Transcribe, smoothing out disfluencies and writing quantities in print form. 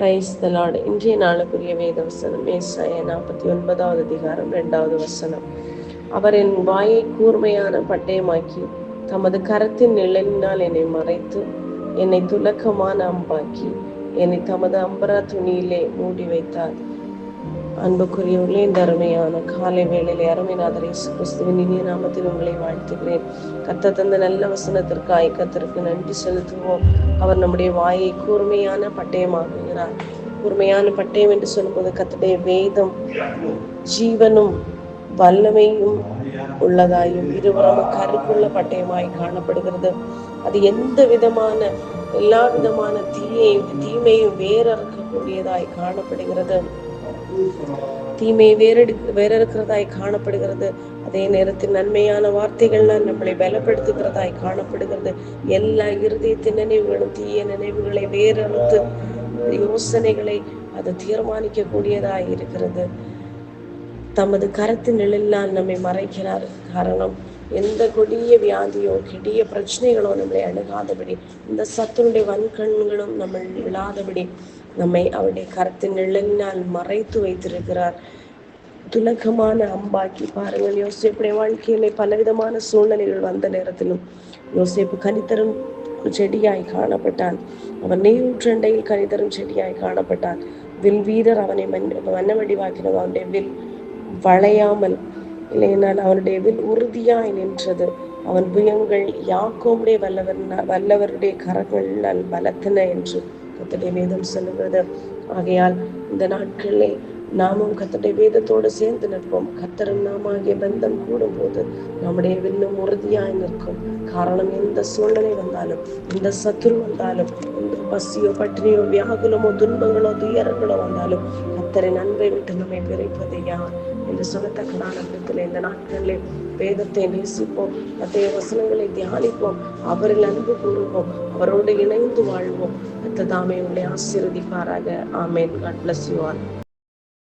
Praise the Lord. இன்றைய நாளுக்குரிய வேத வசனம் ஏசாயா 49வது அதிகாரம் 2வது வசனம். அவர் என் வாயை கூர்மையான பட்டயமாக்கி தமது கரத்தின் நிழலினால் என்னை மறைத்து என்னை துலக்கமான அம்பாக்கி என்னை தமது அம்பரா துணியிலே மூடி வைத்தார். அன்புக்குரியவர்களே, இந்த அருமையான காலை வேளையிலே அருமைநாதர் இயேசு கிறிஸ்துவின் இனிய நாமத்தில் உங்களை வாழ்த்துகிறேன். கர்த்தர் தந்த நல்ல வசனத்திற்காய் கர்த்தருக்கு நன்றி செலுத்துவோம். அவர் நம்முடைய வாயை கூர்மையான பட்டயமாக்குகிறார். கூர்மையான பட்டயம் என்று சொல்லும்போது கர்த்தருடைய வேதம் ஜீவனும் வல்லமையும் உள்ளதாயும் இருவரமும் கருக்குள்ள பட்டயமாய் காணப்படுகிறது. அது எந்த விதமான எல்லா விதமான தீமையும் வேறறுக்கக்கூடியதாய் காணப்படுகிறது. தீமையை வேறறுக்கிறதாய் காணப்படுகிறது. அதே நேரத்தில் நன்மையான வார்த்தைகள்லாம் நம்மளை பலப்படுத்துகிறதாய் காணப்படுகிறது. எல்லா இருதயத்தின் நினைவுகளும் தீய நினைவுகளை வேறறுத்து யோசனைகளை அது தீர்மானிக்க கூடியதாய் இருக்கிறது. தமது கரத்தின் நிழலினால் நம்மை மறைக்கிறார். காரணம், எந்த கொடிய வியாதியோ கொடிய பிரச்சனைகளோ நம்மளை அணுகாதபடி, இந்த சத்துருடைய வன்கண்களும் நம்ம விழாதபடி நம்மை அவருடைய கரத்தின் நிழலினால் மறைத்து வைத்திருக்கிறார். துலக்கமான அம்பாக்கி. பாருங்கள், யோசேப்புடைய வாழ்க்கையிலே பலவிதமான சூழ்நிலைகள் வந்த நேரத்திலும் யோசேப்பு கனிதரும் செடியாய் காணப்பட்டான். அவன் நீரூற்றண்டையில் கனிதரும் செடியாய் காணப்பட்டான். வில் வீரர் அவனை வண்ணவடிவாக்கினது. அவனுடைய வில் வளையாமல் இல்லைனால் அவனுடைய வில் உறுதியாய் நின்றது. அவன் புயங்கள் யாக்கோபுடைய வல்லவருடைய கரங்கள் பலத்தன என்று கர்த்தருடைய வேதம் சொல்லுகிறது. ஆகையால் இந்த நாட்களிலே நாமும் கர்த்தருடைய வேதத்தோடு சேர்ந்து நிற்போம். கர்த்தரும் நாமாகிய பந்தம் கூடும் போது நம்முடைய வில்லும் உறுதியாய் நிற்கும். காரணம், எந்த சூழ்நிலை வந்தாலும், எந்த சத்துரு வந்தாலும், எந்த பசியோ பட்டினியோ வியாகுலமோ துன்பங்களோ துயரங்களோ வந்தாலும் கர்த்தரின் அன்பை விட்டு நம்மை பிரிப்பது யார் என்று சொல்லத்தக்கதான விதத்தில் இந்த நாட்களிலே வேதத்தை நேசிப்போம், மற்ற வசனங்களை தியானிப்போம், அவரில் அன்பு கூறுவோம், அவரோடு இணைந்து வாழ்வோம். கர்த்தர் தாமே உங்களை ஆசீர்வதிப்பாராக. ஆமென். God bless you all.